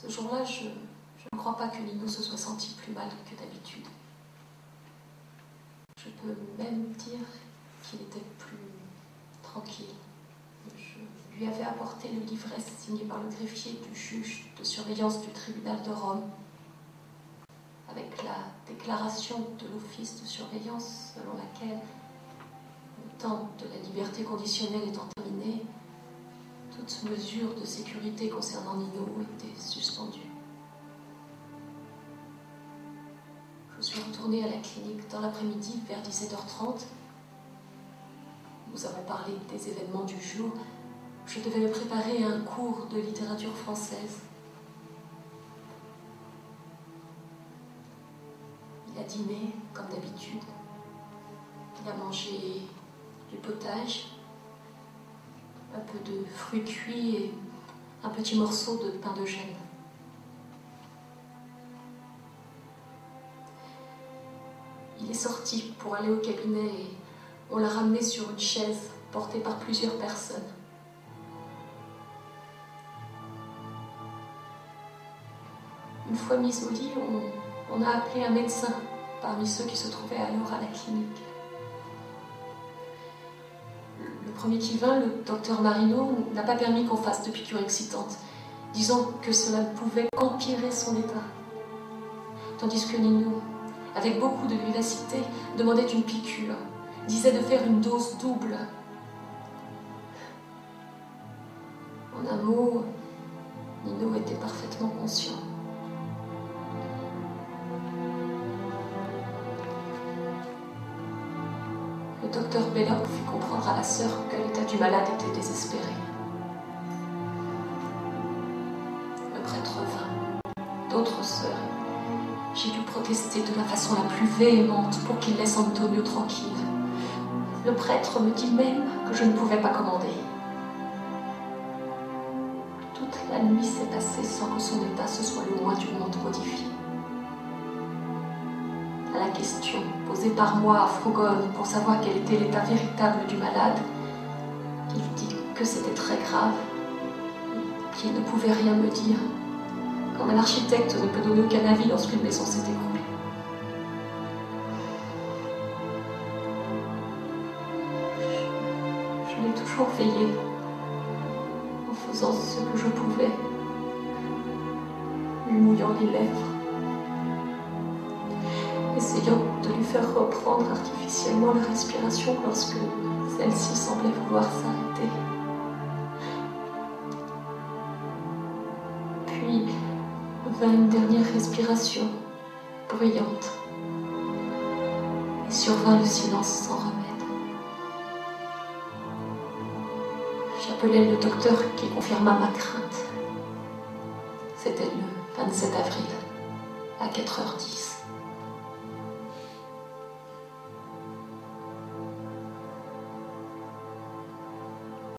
Ce jour-là, je ne crois pas que Nino se soit senti plus mal que d'habitude. Je peux même dire qu'il était plus tranquille. Je lui avais apporté le livret signé par le greffier du juge de surveillance du tribunal de Rome, avec la déclaration de l'office de surveillance selon laquelle, le temps de la liberté conditionnelle étant terminé, toute mesure de sécurité concernant Nino était suspendue. Je suis retournée à la clinique dans l'après-midi vers 17h30. Nous avons parlé des événements du jour. Je devais me préparer à un cours de littérature française. Il a dîné, comme d'habitude. Il a mangé du potage, un peu de fruits cuits et un petit morceau de pain de gêne. Il est sorti pour aller au cabinet et on l'a ramené sur une chaise portée par plusieurs personnes. Une fois mis au lit, on a appelé un médecin parmi ceux qui se trouvaient alors à la clinique. Le premier qui vint, le docteur Marino, n'a pas permis qu'on fasse de piqûres excitantes, disant que cela ne pouvait qu'empirer son état. Tandis que Nino, avec beaucoup de vivacité, demandait une piqûre, disait de faire une dose double. En un mot, Nino était parfaitement conscient. Le docteur Belloc fit comprendre à la sœur que l'état du malade était désespéré. Le prêtre vint. D'autres sœurs. J'ai dû protester de la façon la plus véhémente pour qu'il laisse Antonio tranquille. Le prêtre me dit même que je ne pouvais pas commander. Toute la nuit s'est passée sans que son état se soit le moins du monde modifié. À la question posée par moi à Frogone pour savoir quel était l'état véritable du malade, il dit que c'était très grave, qu'il ne pouvait rien me dire, comme un architecte ne peut donner aucun avis lorsqu'une maison s'est écroulée. Je l'ai toujours veillé, en faisant ce que je pouvais, lui mouillant les lèvres, essayant de lui faire reprendre artificiellement la respiration lorsque celle-ci semblait vouloir s'arrêter. Puis vint une dernière respiration bruyante et survint le silence sans remède. J'appelai le docteur qui confirma ma crainte. C'était le 27 avril à 4h10.